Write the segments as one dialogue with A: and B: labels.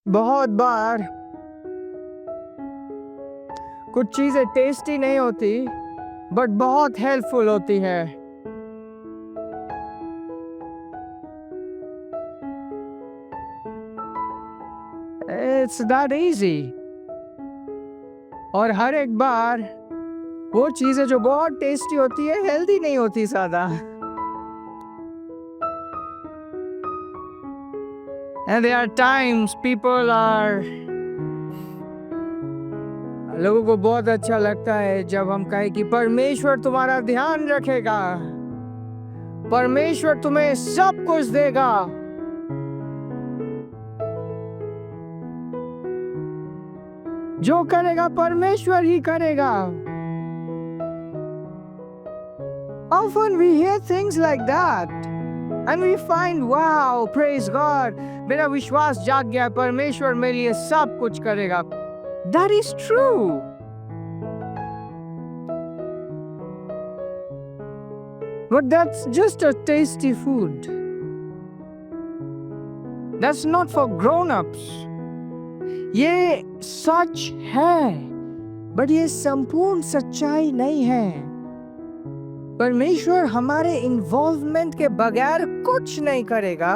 A: बहुत बार कुछ चीजें टेस्टी नहीं होती बट बहुत हेल्पफुल होती है। It's that easy. और हर एक बार वो चीजें जो बहुत टेस्टी होती है हेल्दी नहीं होती ज्यादा। एंड देयर आर टाइम्स लोगों को बहुत अच्छा लगता है जब हम कहें कि परमेश्वर तुम्हारा ध्यान रखेगा, परमेश्वर तुम्हें सब कुछ देगा। जो करेगा परमेश्वर ही करेगा। Often we hear things like that and we find wow, praise God, मेरा विश्वास जाग गया, परमेश्वर मेरे लिए सब कुछ करेगा। That is true. But that's just a tasty food. That's not for grown-ups. ये सच है, बट ये संपूर्ण सच्चाई नहीं है। परमेश्वर हमारे इन्वॉल्वमेंट के बगैर कुछ नहीं करेगा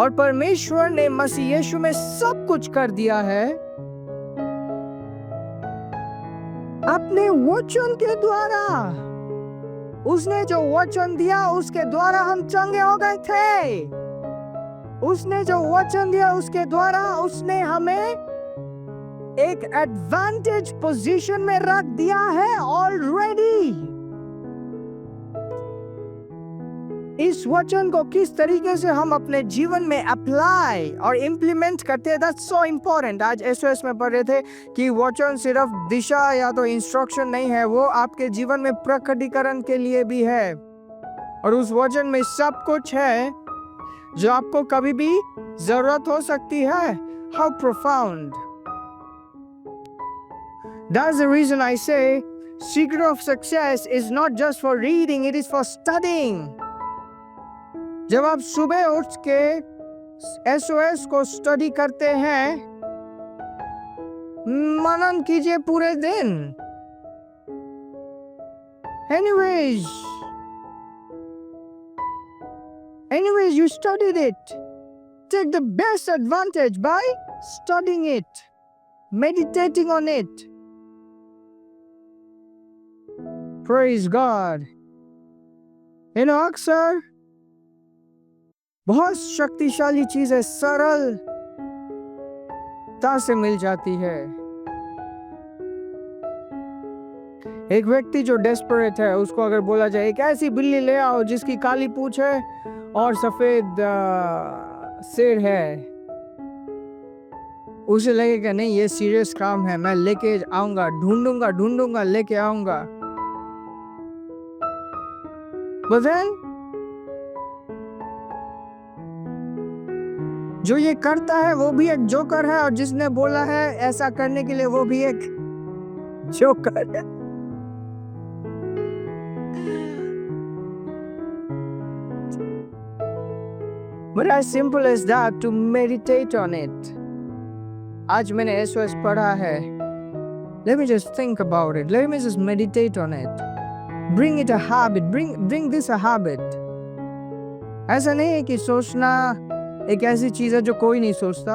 A: और परमेश्वर ने मसीह यीशु में सब कुछ कर दिया है अपने वचन के द्वारा। उसने जो वचन दिया उसके द्वारा हम चंगे हो गए थे। उसने जो वचन दिया उसके द्वारा उसने हमें एक एडवांटेज पोजीशन में रख दिया है ऑलरेडी। इस वचन को किस तरीके से हम अपने जीवन में अप्लाई और इम्प्लीमेंट करते हैं, दैट्स सो इम्पोर्टेंट। आज एसओएस में पढ़ रहे थे कि वचन सिर्फ दिशा या तो इंस्ट्रक्शन नहीं है, वो आपके जीवन में प्रकटीकरण के लिए भी है। और उस वचन में सब कुछ है जो आपको कभी भी जरूरत हो सकती है। How profound. That's the reason I say secret of success is not just for reading, it is for studying. जब आप सुबह उठ के एसओएस को स्टडी करते हैं, मनन कीजिए पूरे दिन। Anyways, you studied it. Take the best advantage by studying it, meditating on it. Praise God. अक्सर बहुत शक्तिशाली चीजें सरलता से मिल जाती है। एक व्यक्ति जो डेस्परेट है उसको अगर बोला जाए एक ऐसी बिल्ली ले आओ जिसकी काली पूंछ है और सफेद सिर है, उसे लगेगा नहीं ये सीरियस काम है, मैं लेके आऊंगा, ढूंढूंगा लेके आऊंगा। But then, जो ये करता है वो भी एक जोकर है और जिसने बोला है ऐसा करने के लिए वो भी एक जोकर है। But as simple as that, to meditate on it. आज मैंने एसओएस पढ़ा है, let me just think about it, let me just meditate on it. Bring it a habit, bring this a habit. ऐसा नहीं है कि सोचना एक ऐसी चीज है जो कोई नहीं सोचता।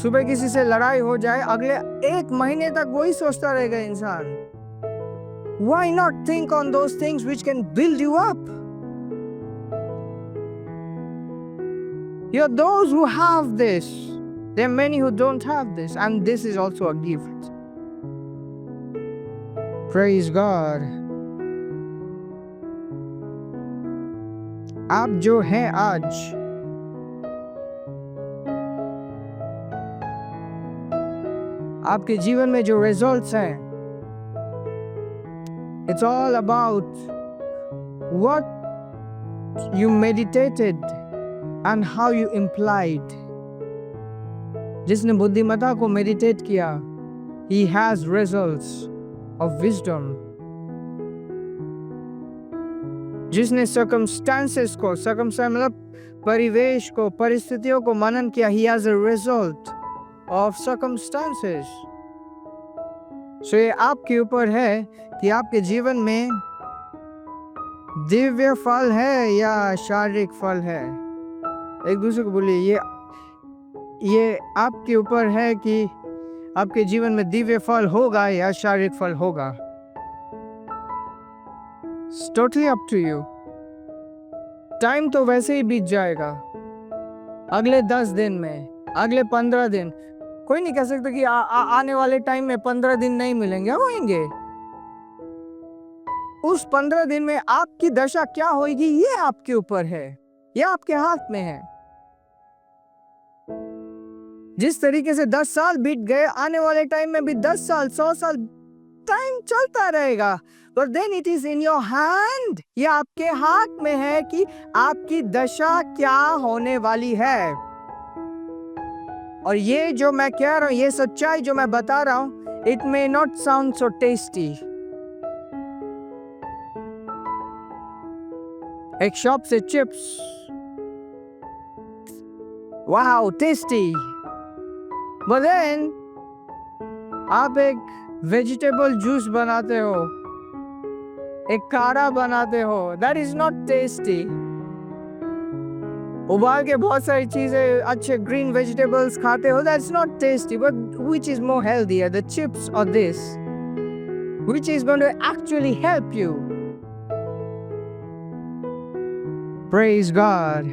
A: सुबह किसी से लड़ाई हो जाए, अगले 1 महीने तक वही सोचता रहेगा इंसान। Why not think on those things which can build you up? You're those who have this. There are many who don't have this, and this is also a gift. Praise God. आप जो हैं आज, आपके जीवन में जो results हैं, it's all about what you meditated and how you implied. जिसने बुद्धिमत्ता को मेडिटेट किया, he has results of wisdom. जिसने circumstances को, circumstance मतलब परिवेश को, परिस्थितियों को मनन किया, he has a result of circumstances. So ये आपके ऊपर है कि आपके जीवन में दिव्य फल है या शारीरिक फल है। एक दूसरे को बोलिए, ये आपके ऊपर है कि आपके जीवन में दिव्य फल होगा या शारीरिक फल होगा। It's totally up to you. Time तो वैसे ही बीत जाएगा, अगले 10 दिन में, अगले 15 दिन। कोई नहीं कह सकता कि आने वाले टाइम में 15 दिन नहीं मिलेंगे, होंगे। उस 15 दिन में आपकी दशा क्या होगी ये आपके ऊपर है, ये आपके हाथ में है। जिस तरीके से 10 साल बीत गए, आने वाले टाइम में भी 10 साल, 100 साल, टाइम चलता रहेगा। But then it is in your hand. ये आपके हाथ में है कि आपकी दशा क्या होने वाली है। और ये जो मैं कह रहा हूं, ये सच्चाई जो मैं बता रहा हूं, it may not sound so tasty. एक शॉप से chips, wow tasty. But then आप एक वेजिटेबल जूस बनाते हो, एक काढ़ा बनाते हो, that is not tasty. उबाल के बहुत सारी चीजें, अच्छे ग्रीन वेजिटेबल्स खाते हो, that's not tasty. But which is more healthier, the chips or this? Which is going to actually help you? Praise God.